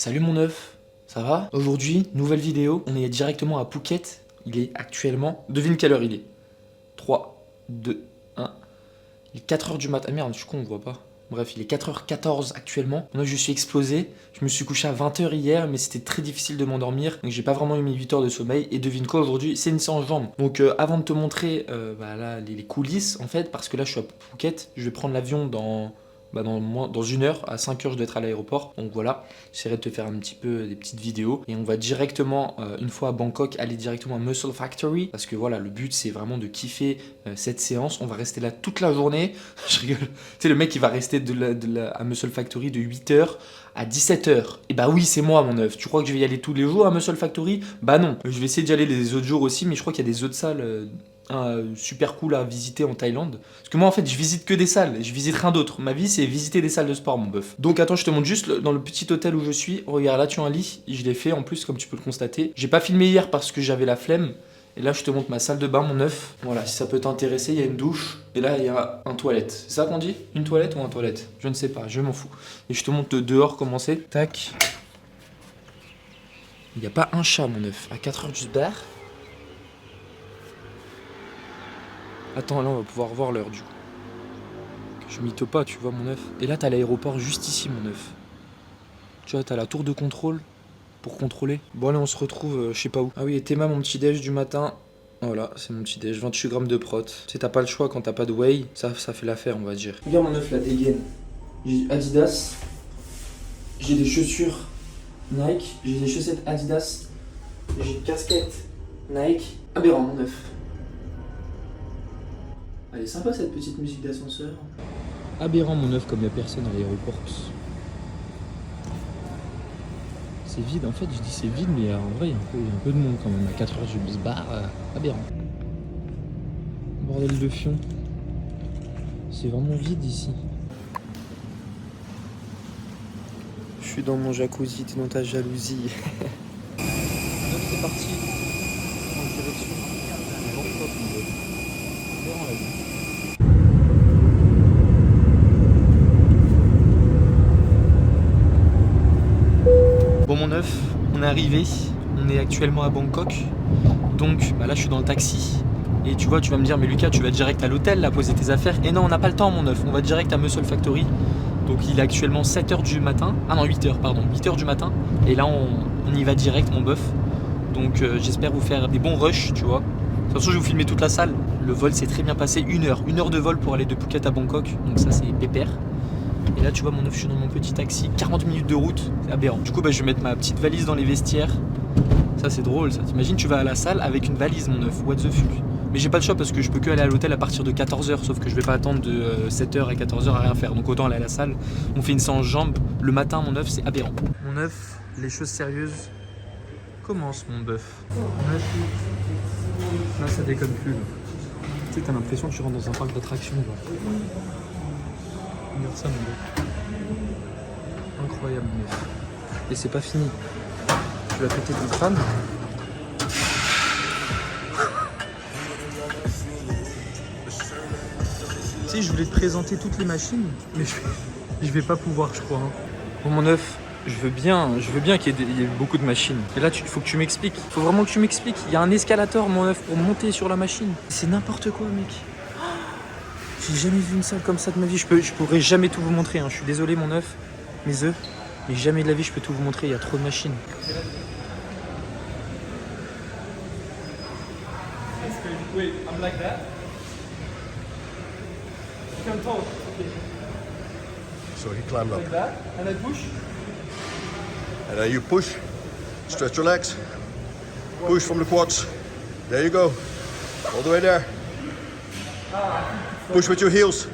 Salut mon œuf, ça va? Aujourd'hui, nouvelle vidéo, on est directement à Phuket. Il est actuellement, devine quelle heure il est. 3, 2, 1. Il est 4h du matin. Ah merde, je suis con, on voit pas. Bref, il est 4h14 actuellement. Moi, je suis explosé. Je me suis couché à 20h hier, mais c'était très difficile de m'endormir. Donc, j'ai pas vraiment eu mes 8 heures de sommeil. Et devine quoi, aujourd'hui, c'est une séance jambes. Donc, avant de te montrer là, les coulisses, en fait, parce que là, je suis à Phuket, je vais prendre l'avion dans une heure, à 5h je dois être à l'aéroport. Donc voilà, j'essaierai de te faire un petit peu des petites vidéos. Et on va directement, une fois à Bangkok, aller directement à Muscle Factory. Parce que voilà, le but c'est vraiment de kiffer cette séance. On va rester là toute la journée. Je rigole. Tu sais, le mec il va rester à Muscle Factory de 8h à 17h. Et bah oui, c'est moi mon œuf. Tu crois que je vais y aller tous les jours à Muscle Factory? Bah non. Je vais essayer d'y aller les autres jours aussi, mais je crois qu'il y a des autres salles super cool à visiter en Thaïlande. Parce que moi en fait je visite que des salles, je visite rien d'autre. Ma vie c'est visiter des salles de sport mon bœuf. Donc attends, je te montre juste dans le petit hôtel où je suis. Regarde là tu as un lit, je l'ai fait en plus comme tu peux le constater. J'ai pas filmé hier parce que j'avais la flemme. Et là je te montre ma salle de bain mon œuf. Voilà, si ça peut t'intéresser, il y a une douche. Et là il y a un toilette. C'est ça qu'on dit? Une toilette ou un toilette? Je ne sais pas, je m'en fous. Et je te montre dehors comment c'est. Tac. Il n'y a pas un chat mon œuf. À 4h du bar. Attends, là on va pouvoir voir l'heure du coup. Je mytho pas, tu vois mon œuf. Et là t'as l'aéroport juste ici mon œuf. Tu vois, t'as la tour de contrôle pour contrôler. Bon allez, on se retrouve je sais pas où. Ah oui, et Théma, mon petit déj du matin. Voilà, c'est mon petit déj, 28 grammes de prot. Tu sais, t'as pas le choix quand t'as pas de whey, ça fait l'affaire on va dire. Regarde mon œuf, la dégaine. J'ai Adidas, j'ai des chaussures Nike, j'ai des chaussettes Adidas, j'ai une casquette Nike. Aberrant mon œuf. Elle est sympa cette petite musique d'ascenseur. Aberrant mon œuf comme il n'y a personne à l'aéroport. C'est vide, en fait je dis c'est vide mais en vrai il y a un peu de monde quand même. À 4h du bus bar, aberrant. Bordel de fion. C'est vraiment vide ici. Je suis dans mon jacuzzi, t'es dans ta jalousie. C'est parti. En direction. Aberrant la vie. Bon mon œuf, on est arrivé, on est actuellement à Bangkok, donc là je suis dans le taxi, et tu vois, tu vas me dire, mais Lucas tu vas direct à l'hôtel là poser tes affaires, et non on n'a pas le temps mon œuf, on va direct à Muscle Factory, donc il est actuellement 7h du matin, ah non 8h pardon, 8h du matin, et là on y va direct mon bœuf, donc j'espère vous faire des bons rushs, tu vois. De toute façon je vais vous filmer toute la salle, le vol s'est très bien passé, une heure de vol pour aller de Phuket à Bangkok, donc ça c'est pépère. Et là tu vois mon œuf, je suis dans mon petit taxi, 40 minutes de route, c'est aberrant. Du coup je vais mettre ma petite valise dans les vestiaires. Ça c'est drôle ça, t'imagines tu vas à la salle avec une valise mon œuf, what the fuck. Mais j'ai pas le choix parce que je peux que aller à l'hôtel à partir de 14h, sauf que je vais pas attendre de 7h à 14h à rien faire. Donc autant aller à la salle, on fait une séance jambes le matin mon œuf, c'est aberrant. Mon œuf, les choses sérieuses commencent mon bœuf. Mon œuf, là ça déconne plus là. Tu sais t'as l'impression que tu rentres dans un parc d'attractions genre. Regarde ça mon gars. Incroyable mon œuf. Et c'est pas fini. Tu vas péter ton crâne. Tu sais, je voulais te présenter toutes les machines, mais je vais pas pouvoir je crois. Hein. Bon mon œuf, je veux bien qu'il y ait beaucoup de machines. Et là il faut que tu m'expliques. Il faut vraiment que tu m'expliques. Il y a un escalator mon œuf pour monter sur la machine. C'est n'importe quoi mec. J'ai jamais vu une salle comme ça de ma vie, je pourrais jamais tout vous montrer, hein. Je suis désolé mon œuf, mes œufs, mais jamais de la vie je peux tout vous montrer, il y a trop de machines. Wait, I'm like that. You can talk. Okay. So he climbed up. Like that, and I push. And then you push, stretch your legs, push from the quads. There you go. All the way there. Push with your heels.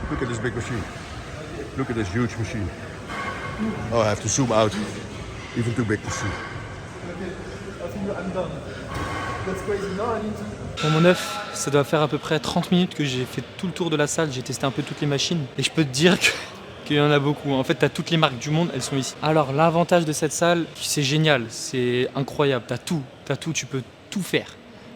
Look at this big machine. Look at this huge machine. Oh, I have to zoom out. Even too big to see. Okay, I think I'm done. That's crazy. No, I need to... Bon mon œuf, ça doit faire à peu près 30 minutes que j'ai fait tout le tour de la salle, j'ai testé un peu toutes les machines et je peux te dire qu'il y en a beaucoup. En fait, tu as toutes les marques du monde, elles sont ici. Alors, l'avantage de cette salle, c'est génial, c'est incroyable, tu as tout, tu peux tout faire.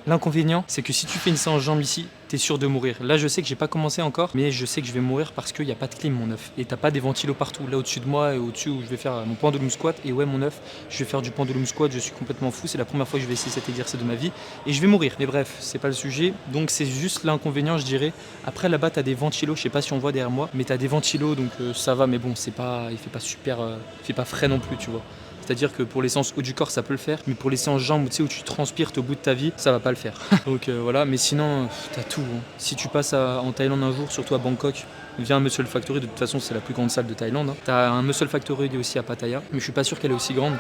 L'inconvénient, c'est que si tu fais une séance jambes ici, t'es sûr de mourir. Là, je sais que j'ai pas commencé encore, mais je sais que je vais mourir parce qu'il n'y a pas de clim, mon œuf. Et t'as pas des ventilos partout. Là, au-dessus de moi et au-dessus où je vais faire mon pendulum squat. Et ouais, mon œuf, je vais faire du pendulum squat. Je suis complètement fou. C'est la première fois que je vais essayer cet exercice de ma vie et je vais mourir. Mais bref, c'est pas le sujet. Donc, c'est juste l'inconvénient, je dirais. Après, là-bas, t'as des ventilos. Je sais pas si on voit derrière moi, mais t'as des ventilos, donc ça va. Mais bon, c'est pas, il fait pas super, il fait pas frais non plus, tu vois. C'est-à-dire que pour les séances haut du corps, ça peut le faire, mais pour les séances jambes où tu transpires au bout de ta vie, ça va pas le faire. Donc voilà, mais sinon, t'as tout. Hein. Si tu passes en Thaïlande un jour, surtout à Bangkok, viens à Muscle Factory. De toute façon, c'est la plus grande salle de Thaïlande. Hein. T'as un Muscle Factory aussi à Pattaya, mais je suis pas sûr qu'elle est aussi grande.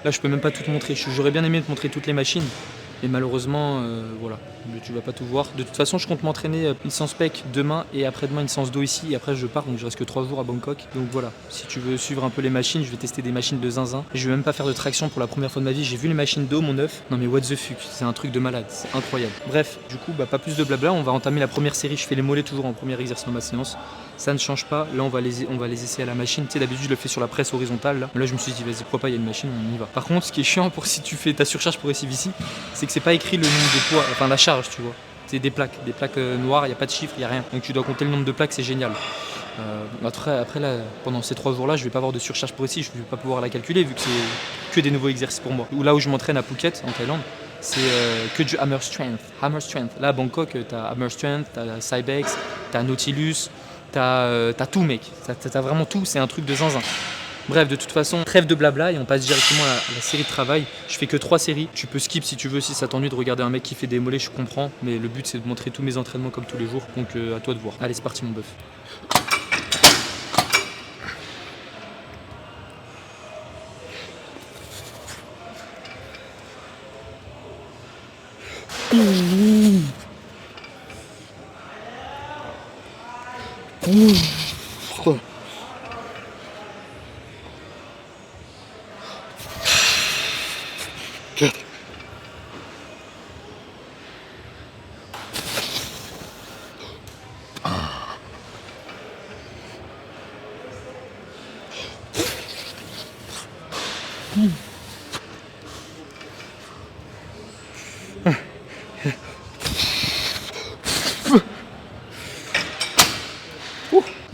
Là, je peux même pas tout te montrer. J'aurais bien aimé te montrer toutes les machines. Et malheureusement, voilà, tu vas pas tout voir. De toute façon, je compte m'entraîner une séance pec demain et après-demain une séance dos ici. Et après, je pars, donc je reste que 3 jours à Bangkok. Donc voilà, si tu veux suivre un peu les machines, je vais tester des machines de zinzin. Et je vais même pas faire de traction pour la première fois de ma vie. J'ai vu les machines dos, mon œuf. Non mais what the fuck, c'est un truc de malade, c'est incroyable. Bref, du coup, pas plus de blabla. On va entamer la première série. Je fais les mollets toujours en premier exercice de ma séance. Ça ne change pas. Là, on va les essayer à la machine. Tu sais, d'habitude, je le fais sur la presse horizontale. Là, je me suis dit, vas-y, pourquoi pas, il y a une machine, on y va. Par contre, ce qui est chiant pour si tu fais ta surcharge progressive ici, c'est que c'est pas écrit le nombre de poids, enfin la charge, tu vois. C'est des plaques noires, il n'y a pas de chiffre, il n'y a rien. Donc tu dois compter le nombre de plaques, c'est génial. Après là, pendant ces 3 jours-là, je vais pas avoir de surcharge progressive, je vais pas pouvoir la calculer vu que c'est que des nouveaux exercices pour moi. Là où je m'entraîne à Phuket, en Thaïlande, c'est que du hammer strength. Là, à Bangkok, t'as hammer strength, t'as Cybex, t'as Nautilus, t'as tout, mec. T'as vraiment tout, c'est un truc de zinzin. Bref, de toute façon, trêve de blabla et on passe directement à la série de travail. Je fais que 3 séries. Tu peux skip si tu veux, si ça t'ennuie de regarder un mec qui fait des mollets, je comprends. Mais le but, c'est de montrer tous mes entraînements comme tous les jours. Donc à toi de voir. Allez, c'est parti, mon bœuf.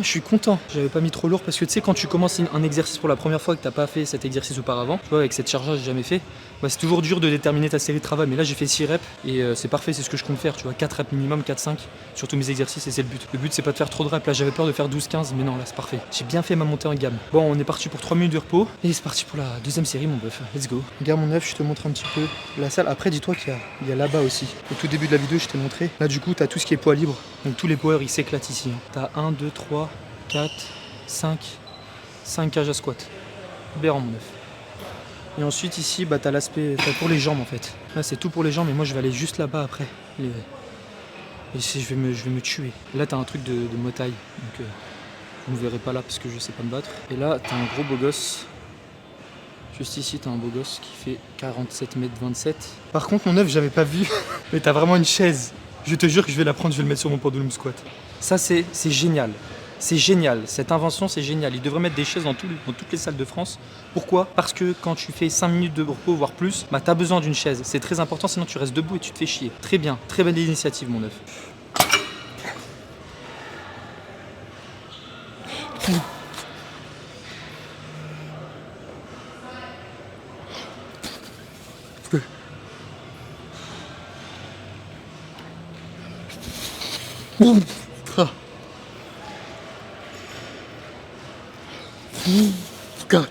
Je suis content, j'avais pas mis trop lourd parce que tu sais quand tu commences un exercice pour la première fois que t'as pas fait cet exercice auparavant, tu vois avec cette charge j'ai jamais fait, bah, c'est toujours dur de déterminer ta série de travail, mais là j'ai fait 6 reps et c'est parfait, c'est ce que je compte faire, tu vois, 4 reps minimum, 4-5 sur tous mes exercices et c'est le but. Le but c'est pas de faire trop de reps, là j'avais peur de faire 12-15 mais non là c'est parfait. J'ai bien fait ma montée en gamme. Bon on est parti pour 3 minutes de repos et c'est parti pour la deuxième série mon bœuf, let's go. Regarde mon œuf, je te montre un petit peu la salle, après dis-toi qu'il y a là-bas aussi. Au tout début de la vidéo je t'ai montré, là du coup t'as tout ce qui est poids libre, donc tous les powers ils s'éclatent ici. T'as 1, 2, 3, 4, 5 cages à squat. Béran mon œuf. Et ensuite ici bah t'as l'aspect pour les jambes en fait. Là c'est tout pour les jambes et moi je vais aller juste là-bas après. Et je vais me tuer. Là t'as un truc de Muay Thai. Donc vous ne verrez pas là parce que je sais pas me battre. Et là t'as un gros beau gosse. Juste ici t'as un beau gosse qui fait 47 mètres 27. Par contre mon œuf j'avais pas vu. Mais t'as vraiment une chaise. Je te jure que je vais la prendre, je vais le mettre sur mon pendulum squat. Ça c'est génial. C'est génial, cette invention c'est génial. Ils devraient mettre des chaises dans toutes les salles de France. Pourquoi? Parce que quand tu fais 5 minutes de repos, voire plus, bah t'as besoin d'une chaise. C'est très important, sinon tu restes debout et tu te fais chier. Très bien, très belle initiative mon œuf. God.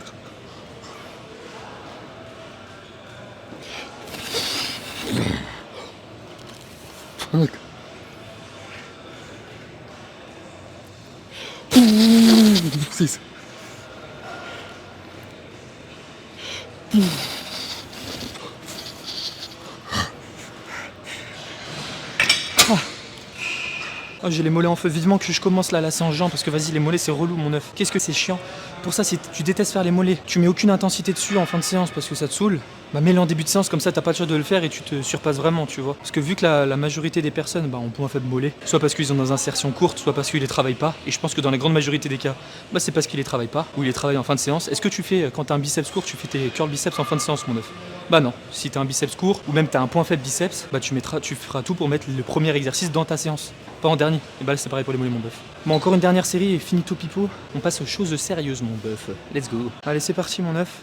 Fuck. Please. Oh, j'ai les mollets en feu, vivement que je commence là la séance jambes parce que vas-y les mollets c'est relou mon œuf. Qu'est-ce que c'est chiant. Pour ça si tu détestes faire les mollets, tu mets aucune intensité dessus en fin de séance parce que ça te saoule, bah mets-le en début de séance comme ça t'as pas le choix de le faire et tu te surpasses vraiment tu vois. Parce que vu que la majorité des personnes bah, ont point faible mollet, soit parce qu'ils ont des insertions courtes, soit parce qu'ils les travaillent pas. Et je pense que dans la grande majorité des cas, bah c'est parce qu'ils les travaillent pas ou ils les travaillent en fin de séance. Est-ce que tu fais quand t'as un biceps court, tu fais tes curl biceps en fin de séance mon œuf? Bah non, si t'as un biceps court ou même t'as un point faible biceps, bah tu feras tout pour mettre le premier exercice dans ta séance, pas en dernier. Et bah là c'est pareil pour les mollets mon bœuf. Bon, encore une dernière série et finito pipo, on passe aux choses sérieuses mon bœuf. Let's go. Allez c'est parti mon œuf.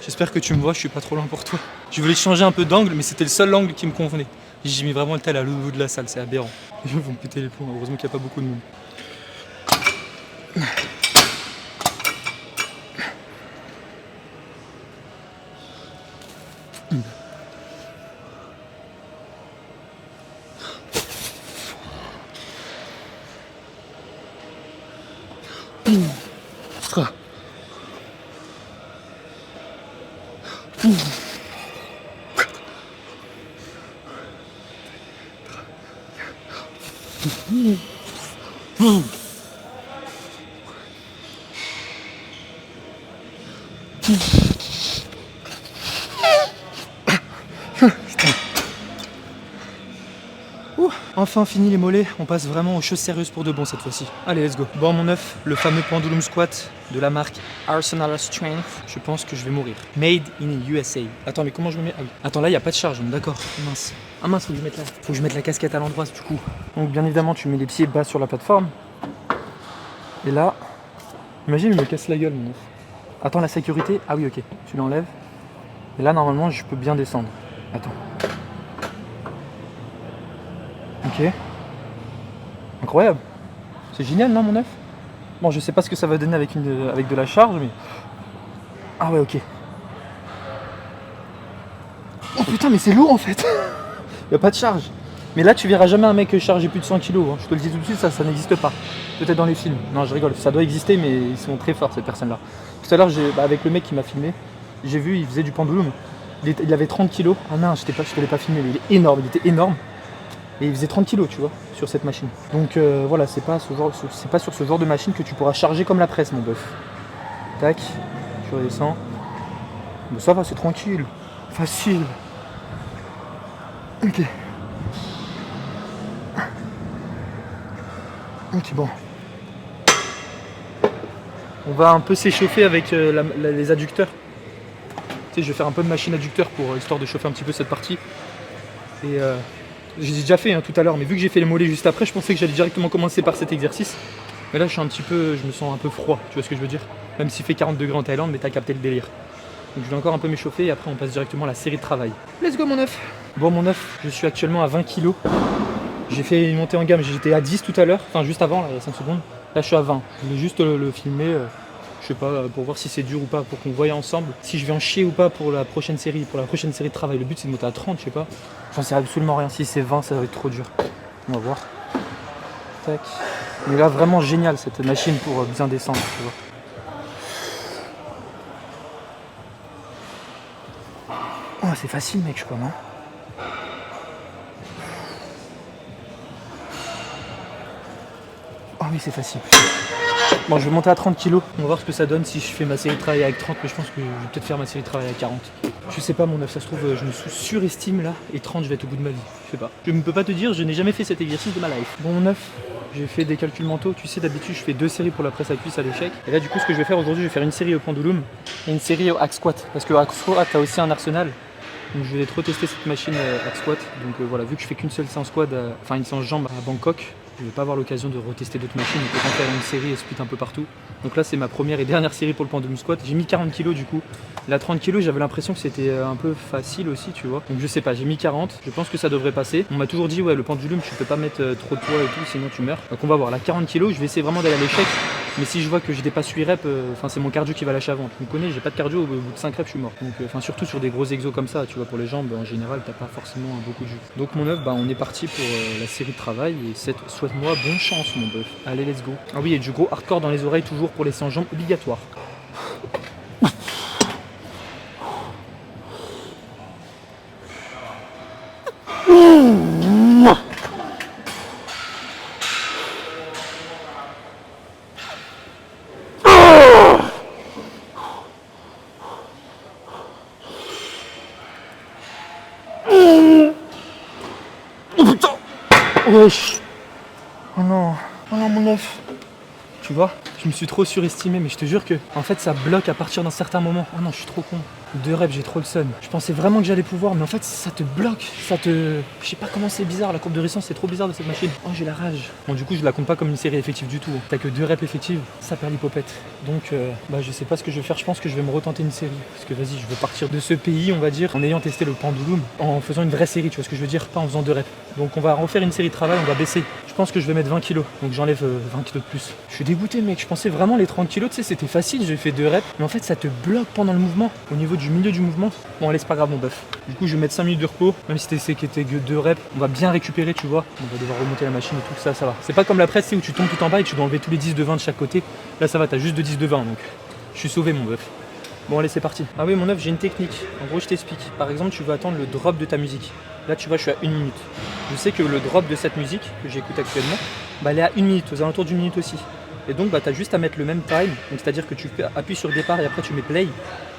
J'espère que tu me vois, je suis pas trop loin pour toi. Je voulais changer un peu d'angle mais c'était le seul angle qui me convenait. J'ai mis vraiment le tel à l'autre bout de la salle, c'est aberrant. Ils vont me péter les plombs, heureusement qu'il n'y a pas beaucoup de monde. Enfin fini les mollets, on passe vraiment aux choses sérieuses pour de bon cette fois-ci. Allez let's go. Bon mon œuf, le fameux pendulum squat de la marque Arsenal Strength. Je pense que je vais mourir. Made in USA. Attends mais comment je me mets? Ah oui. Attends là il n'y a pas de charge, d'accord. Mince. Ah mince, faut que je mette la casquette à l'endroit du coup. Donc bien évidemment tu mets les pieds bas sur la plateforme. Et là, imagine il me casse la gueule mon œuf. Attends la sécurité, ah oui ok, tu l'enlèves. Et là normalement je peux bien descendre. Attends. Ok. Incroyable. C'est génial, non, mon œuf? Bon, je sais pas ce que ça va donner avec de la charge, mais... Ah ouais, ok. Oh putain, mais c'est lourd, en fait. Y a pas de charge. Mais là, tu verras jamais un mec charger plus de 100 kg. Hein. Je te le dis tout de suite, ça n'existe pas. Peut-être dans les films. Non, je rigole. Ça doit exister, mais ils sont très forts, ces personnes-là. Tout à l'heure, avec le mec qui m'a filmé, j'ai vu, il faisait du pendulum. Il avait 30 kg. Ah non, je te l'ai pas filmé, mais il est énorme. Il était énorme. Et il faisait 30 kg, tu vois, sur cette machine. Donc voilà, c'est pas sur ce genre de machine que tu pourras charger comme la presse, mon bœuf. Tac, tu redescends. Bon, ça va, c'est tranquille. Facile. Ok. Ok, bon. On va un peu s'échauffer avec les adducteurs. Tu sais, je vais faire un peu de machine adducteur pour histoire de chauffer un petit peu cette partie. Et j'ai déjà fait tout à l'heure, mais vu que j'ai fait les mollets juste après, je pensais que j'allais directement commencer par cet exercice. Mais là, je me sens un peu froid, tu vois ce que je veux dire? Même s'il fait 40 degrés en Thaïlande, mais t'as capté le délire. Donc je vais encore un peu m'échauffer et après on passe directement à la série de travail. Let's go mon œuf. Bon mon œuf, je suis actuellement à 20 kg. J'ai fait une montée en gamme, j'étais à 10 tout à l'heure, enfin juste avant, là, il y a 5 secondes. Là je suis à 20. Je voulais juste le filmer, je sais pas, pour voir si c'est dur ou pas, pour qu'on voie ensemble. Si je vais en chier ou pas pour la prochaine série de travail. Le but c'est de monter à 30, je sais pas. J'en sais absolument rien, si c'est 20 ça va être trop dur. On va voir. Tac. Mais là vraiment génial cette machine pour bien descendre, tu vois. Oh c'est facile mec je crois, non? Oh oui c'est facile. Bon je vais monter à 30 kg, on va voir ce que ça donne si je fais ma série de travail avec 30, mais je pense que je vais peut-être faire ma série de travail à 40. Je sais pas mon œuf, ça se trouve je me surestime là, et 30 je vais être au bout de ma vie, je sais pas. Je ne peux pas te dire, je n'ai jamais fait cet exercice de ma life. Bon mon œuf, j'ai fait des calculs mentaux, tu sais d'habitude je fais 2 séries pour la presse à cuisse à l'échec. Et là du coup ce que je vais faire aujourd'hui, je vais faire une série au pendulum et une série au hack squat. Parce que hack squat t'as aussi un arsenal. Donc je vais trop tester cette machine hack squat. Donc voilà, vu que je fais qu'une seule séance squat, enfin une séance jambes à Bangkok, je vais pas avoir l'occasion de retester d'autres machines, on peut en faire une série et split un peu partout. Donc là c'est ma première et dernière série pour le pendulum squat. J'ai mis 40 kg du coup. Là 30 kg j'avais l'impression que c'était un peu facile aussi tu vois. Donc je sais pas, j'ai mis 40, je pense que ça devrait passer. On m'a toujours dit ouais le pendulum tu peux pas mettre trop de poids et tout sinon tu meurs. Donc on va voir, là 40 kg, je vais essayer vraiment d'aller à l'échec. Mais si je vois que je dépasse 8 reps, c'est mon cardio qui va lâcher avant. Tu me connais, j'ai pas de cardio, au bout de 5 reps je suis mort. Donc surtout sur des gros exos comme ça, tu vois, pour les jambes en général t'as pas forcément beaucoup de jus. Donc mon œuf, on est parti pour la série de travail et souhaite-moi bonne chance mon bœuf. Allez let's go. Ah oui et du gros hardcore dans les oreilles toujours pour les séances jambes obligatoires. Wesh. Oh non mon œuf. Tu vois, je me suis trop surestimé mais je te jure que en fait ça bloque à partir d'un certain moment. Oh non je suis trop con. 2 reps, j'ai trop le seum. Je pensais vraiment que j'allais pouvoir, mais en fait ça te bloque, ça te... Je sais pas comment c'est bizarre, la courbe de résistance c'est trop bizarre de cette machine. Oh j'ai la rage. Bon du coup je la compte pas comme une série effective du tout. T'as que 2 reps effectives, ça perd l'hypopète. Donc bah je sais pas ce que je vais faire, je pense que je vais me retenter une série. Parce que vas-y, je veux partir de ce pays, on va dire, en ayant testé le pendulum, en faisant une vraie série, tu vois ce que je veux dire, pas en faisant 2 reps. Donc on va refaire une série de travail, on va baisser. Je pense que je vais mettre 20 kilos, donc j'enlève 20 kilos de plus. Je suis dégoûté mec, je pensais vraiment les 30 kilos, tu sais c'était facile, j'ai fait 2 reps, mais en fait ça te bloque pendant le mouvement, au niveau du milieu du mouvement. Bon allez c'est pas grave mon bœuf. Du coup je vais mettre 5 minutes de repos, même si c'était que 2 reps, on va bien récupérer tu vois, on va devoir remonter la machine et tout, ça va. C'est pas comme la presse où tu tombes tout en bas et tu dois enlever tous les 10 de 20 de chaque côté, là ça va, t'as juste de 10 de 20 donc je suis sauvé mon bœuf. Bon allez c'est parti. Ah oui mon œuf j'ai une technique, en gros je t'explique. Par exemple tu veux attendre le drop de ta musique. Là tu vois je suis à 1 minute. Je sais que le drop de cette musique que j'écoute actuellement, bah elle est à 1 minute, aux alentours d'une minute aussi. Et donc bah t'as juste à mettre le même time, donc c'est à dire que tu appuies sur départ et après tu mets play.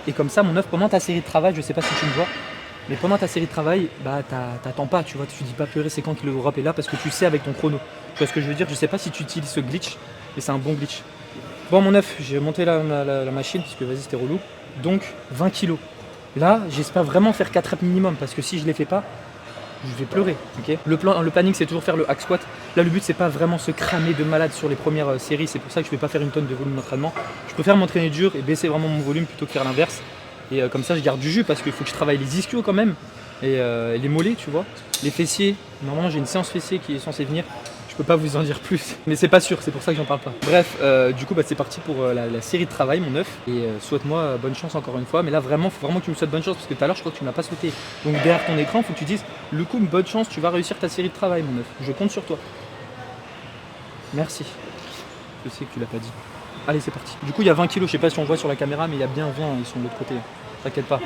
Et comme ça mon œuf pendant ta série de travail, je sais pas si tu me vois, mais pendant ta série de travail, bah t'attends pas, tu vois, tu dis pas pleurer c'est quand que le drop est là parce que tu sais avec ton chrono. Tu vois ce que je veux dire, je sais pas si tu utilises ce glitch, mais c'est un bon glitch. Bon mon œuf, j'ai monté la machine parce que vas-y c'était relou. Donc 20 kilos. Là, j'espère vraiment faire 4 reps minimum parce que si je les fais pas, je vais pleurer. Okay, le planning c'est toujours faire le hack squat. Là le but c'est pas vraiment se cramer de malade sur les premières séries, c'est pour ça que je vais pas faire une tonne de volume d'entraînement. Je préfère m'entraîner dur et baisser vraiment mon volume plutôt que faire l'inverse. Et comme ça je garde du jus parce qu'il faut que je travaille les ischios quand même. Et les mollets tu vois. Les fessiers, normalement j'ai une séance fessier qui est censée venir. Je peux pas vous en dire plus, mais c'est pas sûr, c'est pour ça que j'en parle pas. Bref, du coup bah, c'est parti pour la série de travail mon œuf. Et souhaite-moi bonne chance encore une fois. Mais là vraiment, faut vraiment que tu me souhaites bonne chance parce que tout à l'heure je crois que tu m'as pas souhaité. Donc derrière ton écran, faut que tu dises le coup, bonne chance, tu vas réussir ta série de travail mon œuf. Je compte sur toi. Merci. Je sais que tu l'as pas dit. Allez c'est parti. Du coup il y a 20 kilos, je sais pas si on voit sur la caméra, mais il y a bien 20, ils sont de l'autre côté. T'inquiète pas.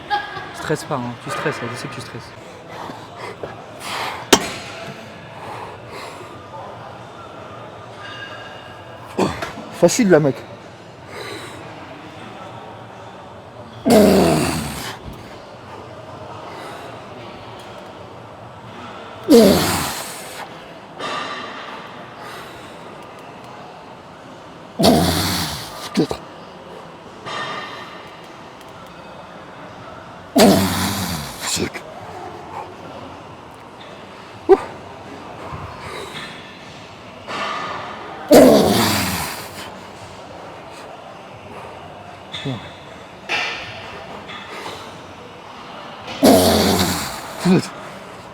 Stresse pas, hein. Tu stresses, là. Je sais que tu stresses. Facile là mec. Peut-être. Sec.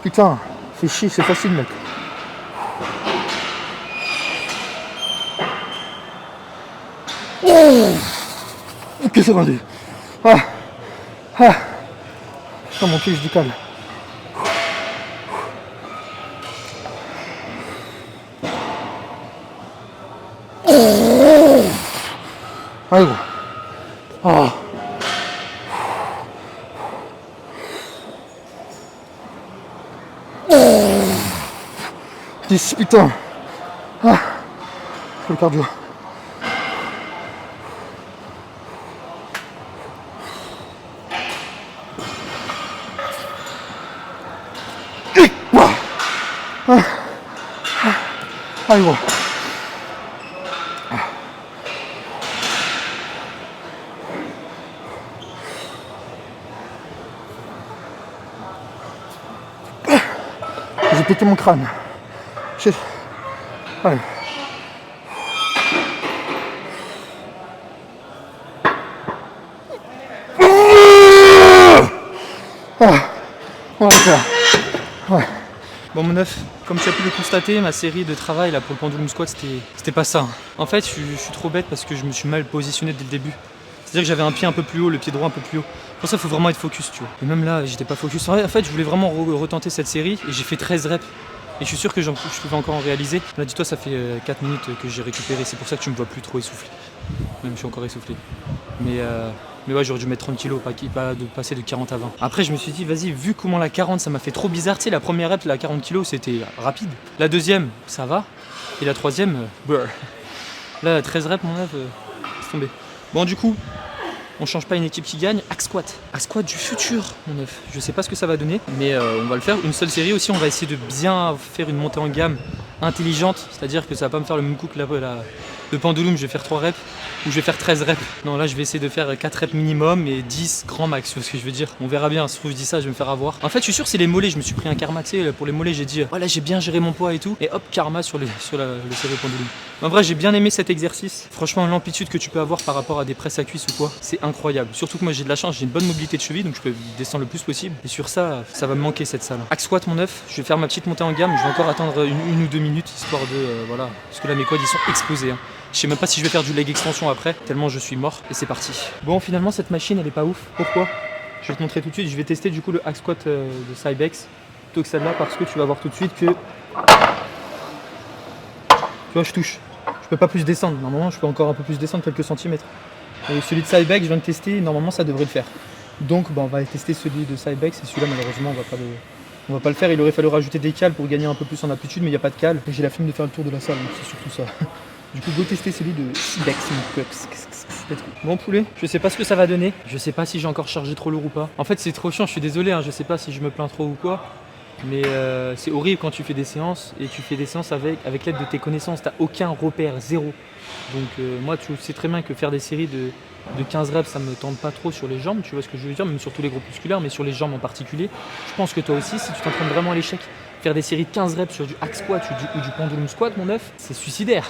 Putain, fais chier, c'est facile mec. Ok c'est vendu. Ah. Putain mon pied je décale. Allez gros. Ah. 10, putain. Ah. Le cardio. Allez gros. J'ai pété mon crâne. Allez. On va le faire. Ouais. Bon mon œuf, comme tu as pu le constater, ma série de travail là pour le pendulum squat c'était pas ça. En fait je suis trop bête parce que je me suis mal positionné dès le début. C'est-à-dire que j'avais un pied un peu plus haut, le pied droit un peu plus haut. Pour ça il faut vraiment être focus tu vois. Et même là j'étais pas focus. En fait je voulais vraiment retenter cette série et j'ai fait 13 reps. Et je suis sûr que je pouvais encore en réaliser. Là dis-toi ça fait 4 minutes que j'ai récupéré, c'est pour ça que tu me vois plus trop essoufflé. Même je suis encore essoufflé. Mais ouais, j'aurais dû mettre 30 kilos, pas de passer de 40 à 20. Après, je me suis dit, vas-y, vu comment la 40, ça m'a fait trop bizarre. Tu sais, la première rep, la 40 kilos, c'était rapide. La deuxième, ça va. Et la troisième, là, 13 reps, mon œuf, c'est tombé. Bon, du coup, on change pas une équipe qui gagne. Hack squat. Hack squat du futur, mon œuf. Je sais pas ce que ça va donner, mais on va le faire. Une seule série aussi, on va essayer de bien faire une montée en gamme intelligente, c'est-à-dire que ça va pas me faire le même coup que le pendulum, je vais faire 3 reps ou je vais faire 13 reps. Non, là je vais essayer de faire 4 reps minimum et 10 grand max, c'est ce que je veux dire. On verra bien, si je dis ça, je vais me faire avoir. En fait, je suis sûr c'est les mollets, je me suis pris un karma, tu sais, pour les mollets, j'ai dit voilà, j'ai bien géré mon poids et tout, et hop, karma sur le serré pendulum. En vrai, j'ai bien aimé cet exercice. Franchement, l'amplitude que tu peux avoir par rapport à des presses à cuisse ou quoi, c'est incroyable. Surtout que moi j'ai de la chance, j'ai une bonne mobilité de cheville, donc je peux descendre le plus possible. Et sur ça, ça va me manquer cette salle. Axe squat mon œuf, je vais faire ma petite montée en gamme, je vais encore attendre une ou 2 minutes, histoire de voilà, parce que là mes quads ils sont exposés. Hein. Je sais même pas si je vais faire du leg extension après, tellement je suis mort, et c'est parti. Bon, finalement cette machine elle est pas ouf. Pourquoi? Je vais te montrer tout de suite, je vais tester du coup le axe squat de Cybex plutôt que celle-là, parce que tu vas voir tout de suite que tu vois, je touche. Je peux pas plus descendre, normalement je peux encore un peu plus descendre, quelques centimètres. Et celui de Cybex, je viens de tester, normalement ça devrait le faire. Donc bah, on va tester celui de Cybex, et celui-là malheureusement on va pas le faire. Il aurait fallu rajouter des cales pour gagner un peu plus en amplitude, mais il n'y a pas de cales. Et j'ai la flemme de faire le tour de la salle, donc c'est surtout ça. Du coup, go tester celui de Cybex. Bon poulet, je sais pas ce que ça va donner. Je sais pas si j'ai encore chargé trop lourd ou pas. En fait c'est trop chiant, je suis désolé, hein, je sais pas si je me plains trop ou quoi. Mais c'est horrible quand tu fais des séances et tu fais des séances avec l'aide de tes connaissances, t'as aucun repère, zéro. Donc moi tu sais très bien que faire des séries de 15 reps ça me tente pas trop sur les jambes, tu vois ce que je veux dire, même sur tous les groupes musculaires, mais sur les jambes en particulier. Je pense que toi aussi, si tu t'entraînes vraiment à l'échec, faire des séries de 15 reps sur du hack squat ou du pendulum squat, mon œuf, c'est suicidaire.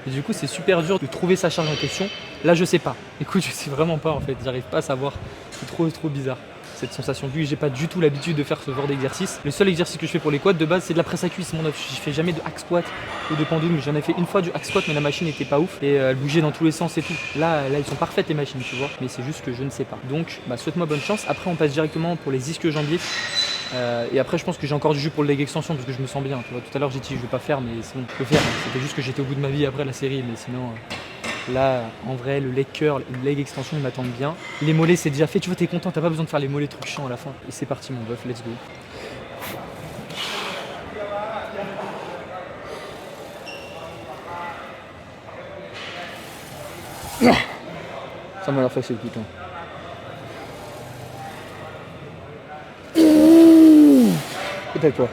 Et du coup c'est super dur de trouver sa charge en question. Là je sais pas, écoute je sais vraiment pas en fait, j'arrive pas à savoir, c'est trop bizarre. Cette sensation, vu que j'ai pas du tout l'habitude de faire ce genre d'exercice. Le seul exercice que je fais pour les quads de base c'est de la presse à cuisse, mon œuf. Je fais jamais de hack squat ou de pendulum. J'en ai fait une fois du hack squat mais la machine était pas ouf et elle bougeait dans tous les sens et tout. Là ils sont parfaites les machines tu vois, mais c'est juste que je ne sais pas. Donc bah, souhaite-moi bonne chance. Après on passe directement pour les ischio jambiers. Et après je pense que j'ai encore du jus pour le leg extension parce que je me sens bien. Tu vois, tout à l'heure j'ai dit je vais pas faire mais c'est bon, je peux faire. C'était juste que j'étais au bout de ma vie après la série, mais sinon. Là, en vrai, le leg curl, le leg extension, ils m'attendent bien. Les mollets, c'est déjà fait. Tu vois, t'es content, t'as pas besoin de faire les mollets trucs chiants à la fin. Et c'est parti, mon bœuf, let's go. Ça m'a l'air facile, putain. Peut-être toi.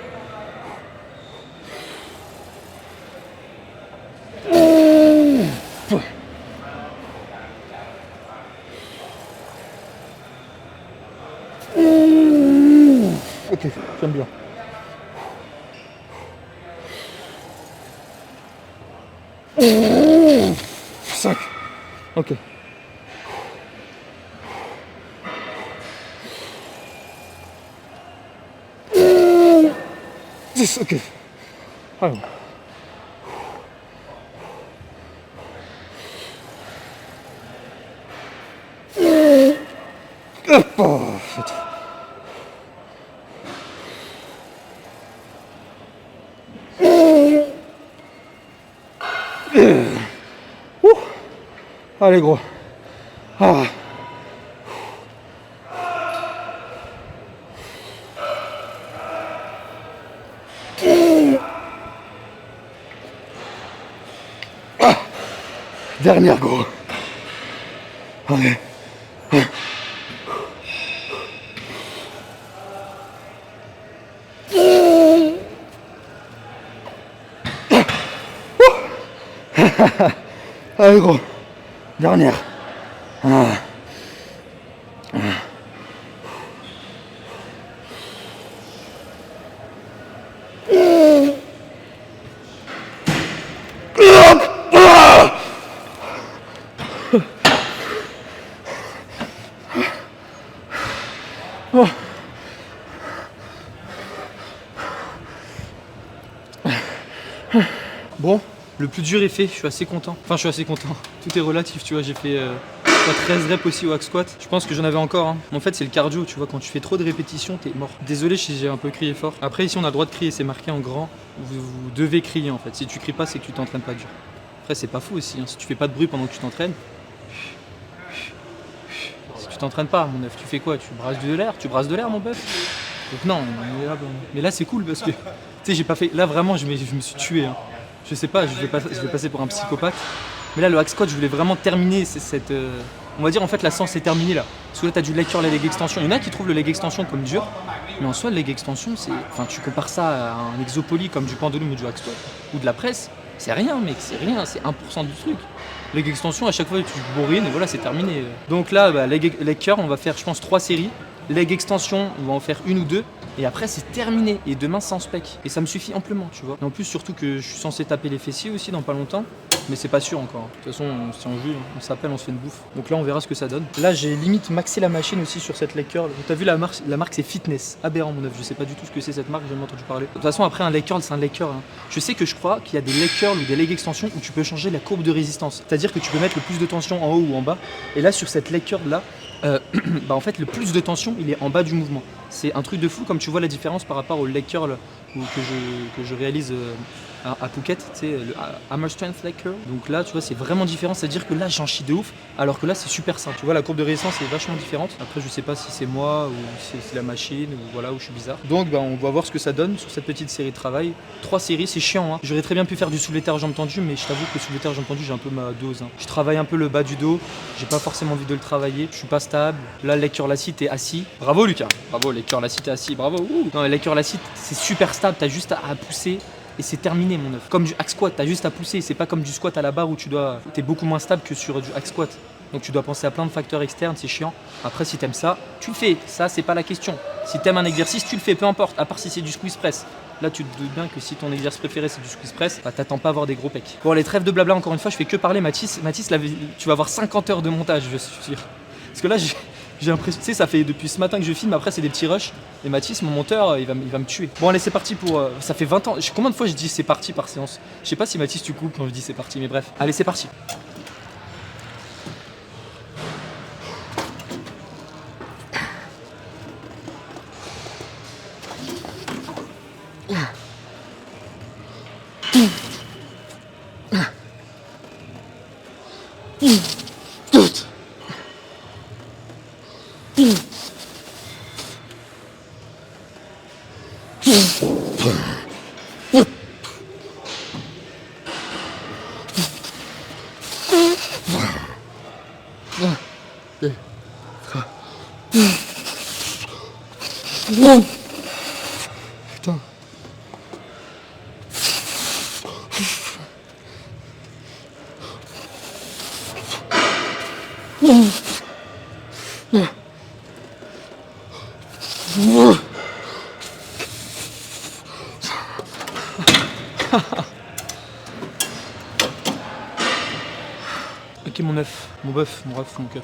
Ok, j'aime bien. Mmh. 5. Ok. 10. Ok. Alors. Hop, oh, shit. Allez gros. Ah. Ah. Dernière gros. Allez. Allez gros. Dernière. Ah. Oh. Bon, le plus dur est fait, je suis assez content. Enfin, je suis assez content. Tout est relatif, tu vois, j'ai fait 13 reps aussi au hack squat. Je pense que j'en avais encore. Hein. En fait, c'est le cardio, tu vois, quand tu fais trop de répétitions, t'es mort. Désolé si j'ai un peu crié fort. Après, ici, on a le droit de crier, c'est marqué en grand. Vous devez crier, en fait. Si tu cries pas, c'est que tu t'entraînes pas dur. Après, c'est pas fou aussi. Hein. Si tu fais pas de bruit pendant que tu t'entraînes, si tu t'entraînes pas, mon œuf, tu fais quoi? Tu brasses de l'air? Tu brasses de l'air, mon bœuf? Donc non, mais là c'est cool parce que tu sais, j'ai pas fait. Là vraiment, je me suis tué. Hein. Je sais pas, je vais passer pour un psychopathe. Mais là, le hack squat, je voulais vraiment terminer cette. On va dire en fait, la séance est terminée là. Parce que là, t'as du leg curl et leg extension. Il y en a qui trouvent le leg extension comme dur. Mais en soi, leg extension, c'est. Enfin, tu compares ça à un exopoly comme du pendulum ou du hack squat ou de la presse, c'est rien, mec, c'est rien, c'est 1% du truc. Leg extension, à chaque fois, tu bourrines et voilà, c'est terminé. Donc là, bah, leg curl, on va faire, je pense, 3 séries. Leg extension, on va en faire 1 ou 2. Et après, c'est terminé. Et demain, c'est en spec. Et ça me suffit amplement, tu vois. Et en plus, surtout que je suis censé taper les fessiers aussi dans pas longtemps. Mais c'est pas sûr encore. De toute façon, si on joue, on s'appelle, on se fait une bouffe. Donc là, on verra ce que ça donne. Là, j'ai limite maxé la machine aussi sur cette leg curl. T'as vu la marque c'est Fitness. Aberrant, mon œuf. Je sais pas du tout ce que c'est cette marque, j'ai jamais entendu parler. De toute façon, après, un leg curl, c'est un leg curl. Hein. Je sais que je crois qu'il y a des leg curls ou des leg extensions où tu peux changer la courbe de résistance. C'est-à-dire que tu peux mettre le plus de tension en haut ou en bas. Et là, sur cette leg curl là, bah en fait, le plus de tension, il est en bas du mouvement. C'est un truc de fou, comme tu vois la différence par rapport au leg curl que je réalise à Phuket, tu sais, le Hammer Strength Leg Curl. Donc là, tu vois, c'est vraiment différent, c'est-à-dire que là, j'en chie de ouf, alors que là, c'est super simple. Tu vois, la courbe de résistance est vachement différente. Après, je sais pas si c'est moi ou si c'est la machine ou voilà, où je suis bizarre. Donc, bah, on va voir ce que ça donne sur cette petite série de travail. 3 séries, c'est chiant, hein. J'aurais très bien pu faire du soulevé terre jambes tendues, mais je t'avoue que le soulevé terre jambes tendues, j'ai un peu ma dose. Hein. Je travaille un peu le bas du dos, j'ai pas forcément envie de le travailler, je suis pas stable. Là, leg curl assis, t'es assis. Bravo, Lucas. Bravo, leg curl assis, t'es assis. Bravo. Ouh. Non, leg curl assis, c'est super stable, t'as juste à pousser. Et c'est terminé, mon œuf. Comme du hack squat, t'as juste à pousser. C'est pas comme du squat à la barre où t'es beaucoup moins stable que sur du hack squat. Donc tu dois penser à plein de facteurs externes, c'est chiant. Après, si t'aimes ça, tu le fais. Ça, c'est pas la question. Si t'aimes un exercice, tu le fais, peu importe. À part si c'est du squeeze press. Là, tu te doutes bien que si ton exercice préféré c'est du squeeze press, bah t'attends pas à avoir des gros pecs. Bon, les trêves de blabla, encore une fois, je fais que parler. Mathis, là, tu vas avoir 50 heures de montage, je suis sûr. Parce que là, j'ai l'impression, tu sais, ça fait depuis ce matin que je filme, après c'est des petits rushs. Et Mathis, mon monteur, il va me tuer. Bon, allez, c'est parti pour. Ça fait 20 ans. Combien de fois je dis c'est parti par séance? Je sais pas si Mathis, tu coupes quand je dis c'est parti, mais bref. Allez, c'est parti. Putain. Ok, mon œuf, mon bœuf, mon ref, mon keuf.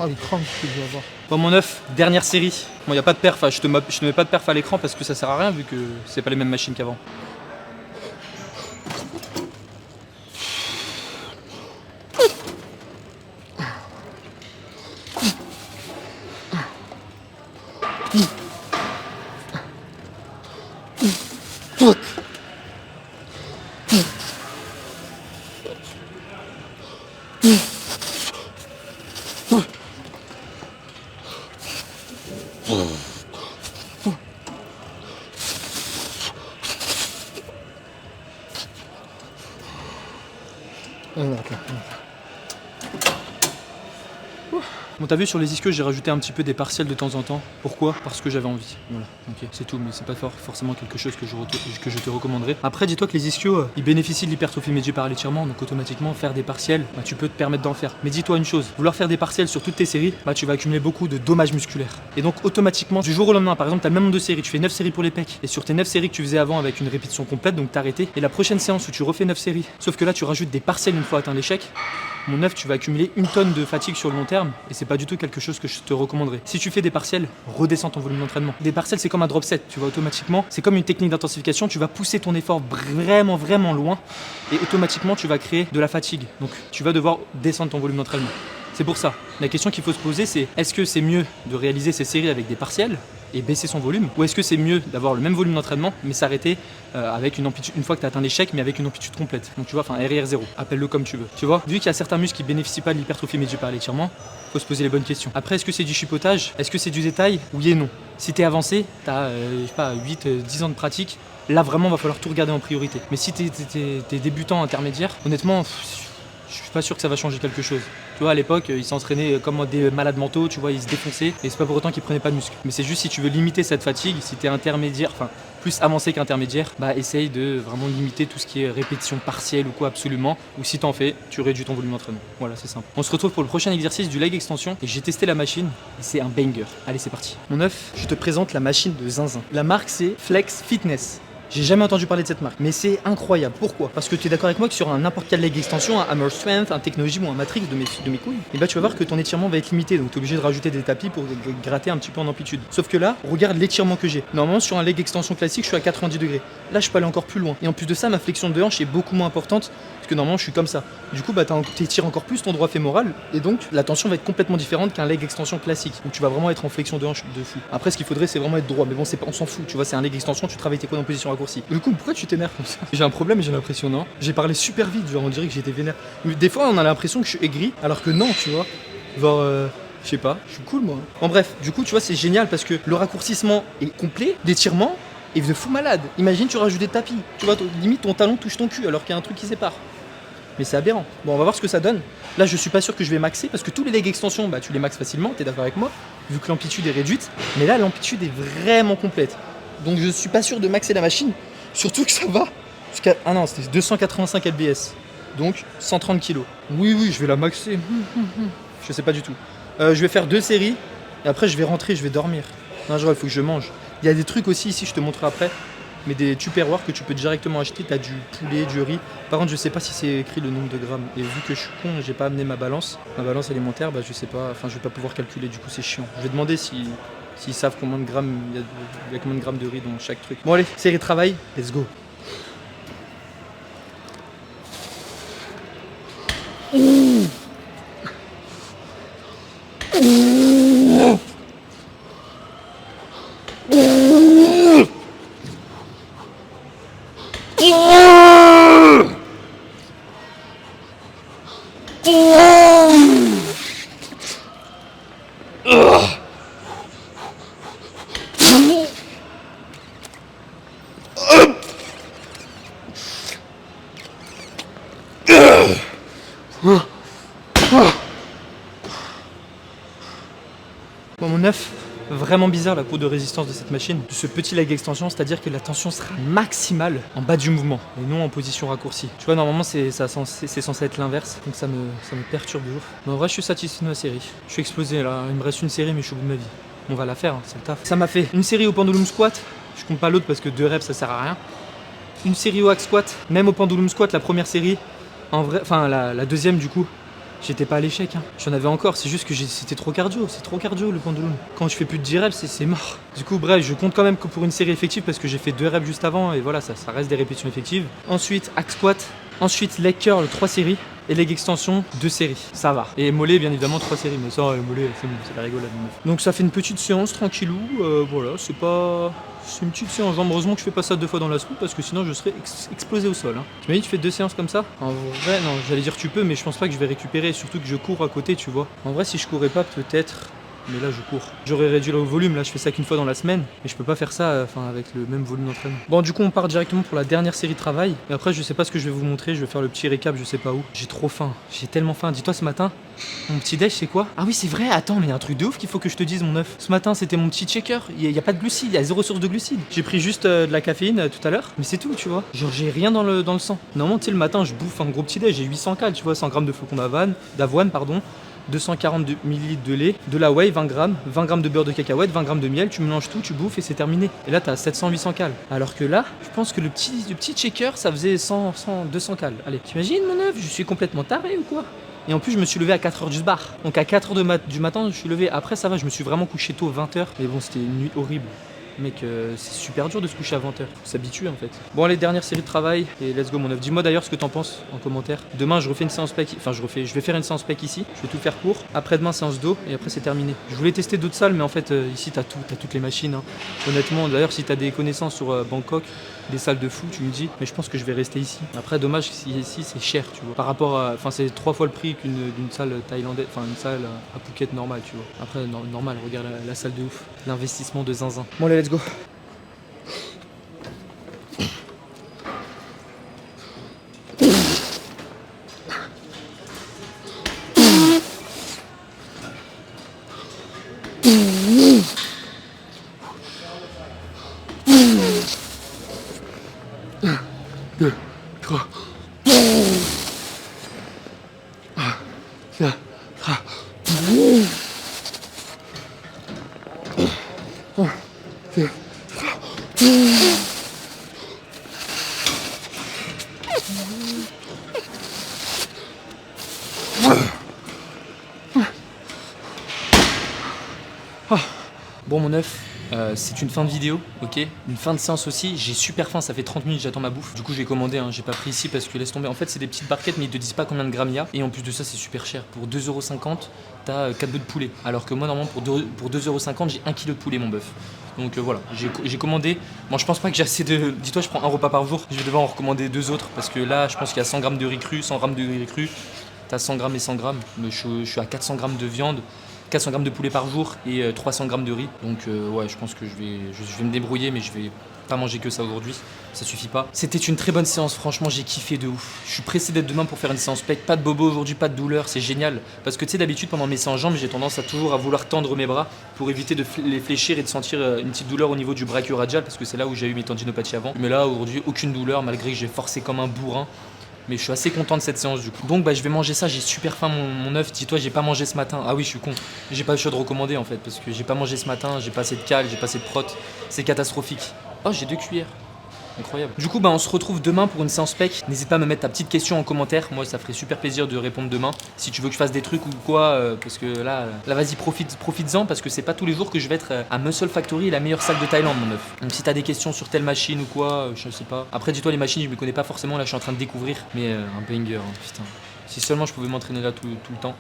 Les crampes que je vais avoir. Bon, mon œuf, dernière série. Bon, y a pas de perf, je te mets pas de perf à l'écran parce que ça sert à rien vu que c'est pas les mêmes machines qu'avant. Bon, t'as vu sur les ischios, j'ai rajouté un petit peu des partiels de temps en temps. Pourquoi? Parce que j'avais envie. Voilà, ok, c'est tout, mais c'est pas forcément quelque chose que je te recommanderais. Après, dis-toi que les ischios, ils bénéficient de l'hypertrophie médiée par l'étirement, donc automatiquement, faire des partiels, bah, tu peux te permettre d'en faire. Mais dis-toi une chose, vouloir faire des partiels sur toutes tes séries, bah, tu vas accumuler beaucoup de dommages musculaires. Et donc, automatiquement, du jour au lendemain, par exemple, t'as le même nombre de séries, tu fais 9 séries pour les pecs, et sur tes 9 séries que tu faisais avant avec une répétition complète, donc t'as arrêté, et la prochaine séance où tu refais 9 séries, sauf que là, tu rajoutes des partiels une fois atteint l'échec, mon œuf, tu vas accumuler une tonne de fatigue sur le long terme et c'est pas du tout quelque chose que je te recommanderais. Si tu fais des partiels, redescends ton volume d'entraînement. Des partiels, c'est comme un drop set, tu vois, automatiquement, c'est comme une technique d'intensification, tu vas pousser ton effort vraiment loin et automatiquement tu vas créer de la fatigue. Donc tu vas devoir descendre ton volume d'entraînement. C'est pour ça. La question qu'il faut se poser, c'est est-ce que c'est mieux de réaliser ces séries avec des partiels et baisser son volume, ou est-ce que c'est mieux d'avoir le même volume d'entraînement mais s'arrêter avec une amplitude, une fois que tu as atteint l'échec, mais avec une amplitude complète. Donc tu vois, enfin RIR 0, appelle-le comme tu veux. Tu vois, vu qu'il y a certains muscles qui bénéficient pas de l'hypertrophie médiée par l'étirement, faut se poser les bonnes questions. Après, est-ce que c'est du chipotage? Est-ce que c'est du détail? Oui et non. Si t'es avancé, t'as je sais pas, 8-10 ans de pratique, là vraiment va falloir tout regarder en priorité. Mais si t'es débutant, intermédiaire, honnêtement, je suis pas sûr que ça va changer quelque chose. Tu vois, à l'époque, ils s'entraînaient comme des malades mentaux, tu vois, ils se défonçaient, et c'est pas pour autant qu'ils prenaient pas de muscles. Mais c'est juste si tu veux limiter cette fatigue, si t'es intermédiaire, enfin, plus avancé qu'intermédiaire, bah essaye de vraiment limiter tout ce qui est répétition partielle ou quoi absolument, ou si t'en fais, tu réduis ton volume d'entraînement. Voilà, c'est simple. On se retrouve pour le prochain exercice du leg extension, et j'ai testé la machine, et c'est un banger. Allez, c'est parti. Mon œuf, je te présente la machine de zinzin. La marque, c'est Flex Fitness. J'ai jamais entendu parler de cette marque, mais c'est incroyable. Pourquoi? Parce que tu es d'accord avec moi que sur un n'importe quel leg extension, un Hammer Strength, un Technology ou un Matrix de mes couilles, et bah tu vas voir que ton étirement va être limité, donc tu es obligé de rajouter des tapis pour gratter un petit peu en amplitude. Sauf que là, regarde l'étirement que j'ai. Normalement sur un leg extension classique, je suis à 90 degrés. Là, je peux aller encore plus loin. Et en plus de ça, ma flexion de hanche est beaucoup moins importante, parce que normalement je suis comme ça. Du coup, bah t'étires encore plus ton droit fémoral, et donc la tension va être complètement différente qu'un leg extension classique. Donc tu vas vraiment être en flexion de hanche de fou. Après, ce qu'il faudrait, c'est vraiment être droit, mais bon, on s'en fout. Tu vois, c'est un leg extension, tu travailles tes quads en position raccourcie. Du coup, pourquoi tu t'énerves comme ça? J'ai un problème, j'ai l'impression, non? J'ai parlé super vite, genre on dirait que j'étais vénère. Des fois, on a l'impression que je suis aigri, alors que non, tu vois. Genre, je sais pas, je suis cool moi. En bref, du coup, tu vois, c'est génial parce que le raccourcissement est complet, l'étirement est de fou malade. Imagine, tu rajoutes des tapis, tu vois, limite ton talon touche ton cul alors qu'il y a un truc qui sépare. Mais c'est aberrant. Bon, on va voir ce que ça donne. Là, je suis pas sûr que je vais maxer parce que tous les leg extensions, bah tu les maxes facilement, t'es d'accord avec moi, vu que l'amplitude est réduite. Mais là, l'amplitude est vraiment complète. Donc, je suis pas sûr de maxer la machine. Surtout que ça va jusqu'à... Ah non, c'était 285 lbs. Donc 130 kg. Oui, je vais la maxer. Je sais pas du tout. Je vais faire 2 séries. Et après, je vais rentrer, je vais dormir. Non, genre, il faut que je mange. Il y a des trucs aussi ici, je te montrerai après. Mais des tupperwares que tu peux directement acheter. T'as du poulet, du riz. Par contre, je sais pas si c'est écrit le nombre de grammes. Et vu que je suis con, j'ai pas amené ma balance. Ma balance alimentaire, bah je sais pas. Enfin, je vais pas pouvoir calculer. Du coup, c'est chiant. Je vais demander s'ils savent combien de grammes il y a combien de grammes de riz dans chaque truc. Bon allez, série de travail, let's go. Bon, mon œuf, vraiment bizarre la courbe de résistance de cette machine, de ce petit leg extension, c'est-à-dire que la tension sera maximale en bas du mouvement et non en position raccourcie. Tu vois, normalement c'est censé être l'inverse, donc ça me perturbe de ouf. Mais en vrai, je suis satisfait de ma série. Je suis explosé là, il me reste une série, mais je suis au bout de ma vie. On va la faire, hein, c'est le taf. Ça m'a fait une série au pendulum squat, je compte pas l'autre parce que 2 reps ça sert à rien. Une série au hack squat, même au pendulum squat, la première série, en vrai, enfin la deuxième du coup. J'étais pas à l'échec, hein. J'en avais encore, c'est juste que c'était trop cardio, c'est trop cardio le pendulum. Quand je fais plus de 10 reps, c'est mort. Du coup, bref, je compte quand même que pour une série effective parce que j'ai fait 2 reps juste avant et voilà, ça reste des répétitions effectives. Ensuite, hack squat, ensuite leg curl 3 séries et leg extension 2 séries. Ça va. Et mollet, bien évidemment, 3 séries. Mais ça, le mollet, c'est bon, c'est la rigolade. Donc ça fait une petite séance tranquillou, voilà, c'est une petite séance jambes. Heureusement que je fais pas ça 2 fois dans la semaine parce que sinon je serais explosé au sol. Hein. Tu m'as dit tu fais 2 séances comme ça? En vrai, non, j'allais dire tu peux, mais je pense pas que je vais récupérer, surtout que je cours à côté, tu vois. En vrai, si je courais pas, peut-être. Mais là, je cours. J'aurais réduit le volume, là, je fais ça qu'une fois dans la semaine. Mais je peux pas faire ça avec le même volume d'entraînement. Bon, du coup, on part directement pour la dernière série de travail. Et après, je sais pas ce que je vais vous montrer. Je vais faire le petit récap, je sais pas où. J'ai trop faim. J'ai tellement faim. Dis-toi, ce matin, mon petit déj, c'est quoi? Ah oui, c'est vrai. Attends, mais il y a un truc de ouf qu'il faut que je te dise, mon œuf. Ce matin, c'était mon petit shaker. Il y a pas de glucides. Il y a 0 source de glucides. J'ai pris juste de la caféine tout à l'heure. Mais c'est tout, tu vois. Genre, j'ai rien dans le sang. Normalement, tu sais, le matin, je bouffe un gros petit déj. J'ai 800 calories, tu vois, 100 grammes de flocons d'avoine, pardon. 240 ml de lait, de la whey, 20 grammes, 20 grammes de beurre de cacahuète, 20 grammes de miel, tu mélanges tout, tu bouffes et c'est terminé. Et là, t'as 700-800 calories. Alors que là, je pense que le petit shaker, ça faisait 200 calories. Allez, t'imagines mon œuf, je suis complètement taré ou quoi? Et en plus, je me suis levé à 4h du bar. Donc à 4h du matin, je suis levé. Après, ça va, je me suis vraiment couché tôt, 20h. Mais bon, c'était une nuit horrible. Mec, c'est super dur de se coucher à 20h. Faut s'habituer en fait. Bon, allez, dernière série de travail. Et let's go, mon œuf. Dis-moi d'ailleurs ce que t'en penses en commentaire. Demain, je refais une séance pec. Enfin, je vais faire une séance pec ici. Je vais tout faire court. Après-demain, séance dos. Et après, c'est terminé. Je voulais tester d'autres salles, mais en fait, ici, t'as tout. T'as toutes les machines. Hein. Honnêtement, d'ailleurs, si t'as des connaissances sur Bangkok, des salles de fou, tu me dis. Mais je pense que je vais rester ici. Après, dommage, si ici, c'est cher, tu vois. Par rapport à. Enfin, c'est 3 fois le prix d'une salle thaïlandaise. Enfin, une salle à Phuket normale, tu vois. Après, normal, regarde la salle de ouf. L'investissement de zinzin. Bon, allez, let's go. Deux, trois. Quatre, trois. Deux, Bon, mon œuf, c'est une fin de vidéo, ok. Une fin de séance aussi. J'ai super faim, ça fait 30 minutes, j'attends ma bouffe. Du coup, j'ai commandé, hein, j'ai pas pris ici parce que laisse tomber. En fait, c'est des petites barquettes, mais ils te disent pas combien de grammes il y a. Et en plus de ça, c'est super cher. Pour 2,50 €, t'as 4 bouts de poulet. Alors que moi, normalement, pour 2,50 €, j'ai 1 kg de poulet, mon bœuf. Donc voilà, j'ai commandé. Bon, je pense pas que j'ai assez de. Dis-toi, je prends un repas par jour. Je vais devoir en recommander 2 autres parce que là, je pense qu'il y a 100 grammes de riz cru, 100 grammes de riz cru. T'as 100 grammes et 100 grammes. Mais je suis à 400 grammes de viande. 400 grammes de poulet par jour et 300 grammes de riz. Donc ouais, je pense que je vais me débrouiller, mais je vais pas manger que ça aujourd'hui. Ça suffit pas. C'était une très bonne séance, franchement, j'ai kiffé de ouf. Je suis pressé d'être demain pour faire une séance pec. Pas de bobo aujourd'hui, pas de douleur, c'est génial. Parce que tu sais, d'habitude, pendant mes séances jambes, j'ai tendance à toujours vouloir tendre mes bras pour éviter de les fléchir et de sentir une petite douleur au niveau du brachioradial, parce que c'est là où j'ai eu mes tendinopathies avant. Mais là, aujourd'hui, aucune douleur, malgré que j'ai forcé comme un bourrin. Mais je suis assez content de cette séance du coup. Donc bah je vais manger ça, j'ai super faim mon œuf. Dis-toi, j'ai pas mangé ce matin. Ah oui, je suis con. J'ai pas le choix de recommander en fait parce que j'ai pas mangé ce matin, j'ai pas assez de cale, j'ai pas assez de prot. C'est catastrophique. Oh, j'ai 2 cuillères. Incroyable. Du coup, bah, on se retrouve demain pour une séance pec. N'hésite pas à me mettre ta petite question en commentaire. Moi, ça ferait super plaisir de répondre demain. Si tu veux que je fasse des trucs ou quoi, parce que là vas-y, profites-en parce que c'est pas tous les jours que je vais être à Muscle Factory, la meilleure salle de Thaïlande, mon œuf. Donc, si t'as des questions sur telle machine ou quoi, je sais pas. Après, dis-toi, les machines, je me connais pas forcément. Là, je suis en train de découvrir. Mais un banger, hein, putain. Si seulement je pouvais m'entraîner là tout le temps.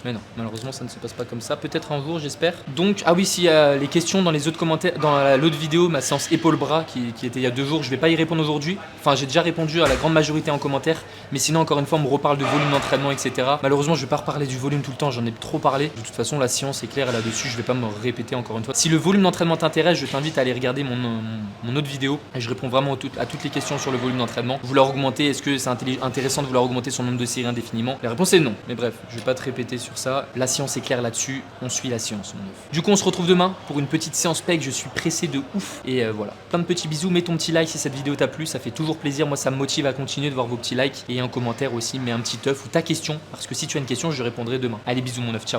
Mais non, malheureusement ça ne se passe pas comme ça. Peut-être un jour, j'espère. Donc, ah oui, s'il y a les questions dans les autres commentaires, dans l'autre vidéo, ma séance épaule-bras qui était il y a 2 jours, je vais pas y répondre aujourd'hui. Enfin, j'ai déjà répondu à la grande majorité en commentaire. Mais sinon, encore une fois, on me reparle de volume d'entraînement, etc. Malheureusement, je vais pas reparler du volume tout le temps, j'en ai trop parlé. De toute façon, la science est claire là-dessus, je vais pas me répéter encore une fois. Si le volume d'entraînement t'intéresse, je t'invite à aller regarder mon autre vidéo. Et je réponds vraiment à toutes les questions sur le volume d'entraînement. Vouloir augmenter, est-ce que c'est intéressant de vouloir augmenter son nombre de séries indéfiniment? La réponse est non. Mais bref, je vais pas te répéter sur ça. La science est clair là-dessus, on suit la science, mon œuf. Du coup, on se retrouve demain pour une petite séance pec, je suis pressé de ouf. Et voilà, plein de petits bisous, mets ton petit like si cette vidéo t'a plu, ça fait toujours plaisir, moi ça me motive à continuer de voir vos petits likes. Et un commentaire aussi, mets un petit œuf ou ta question, parce que si tu as une question, je répondrai demain. Allez, bisous mon œuf, ciao.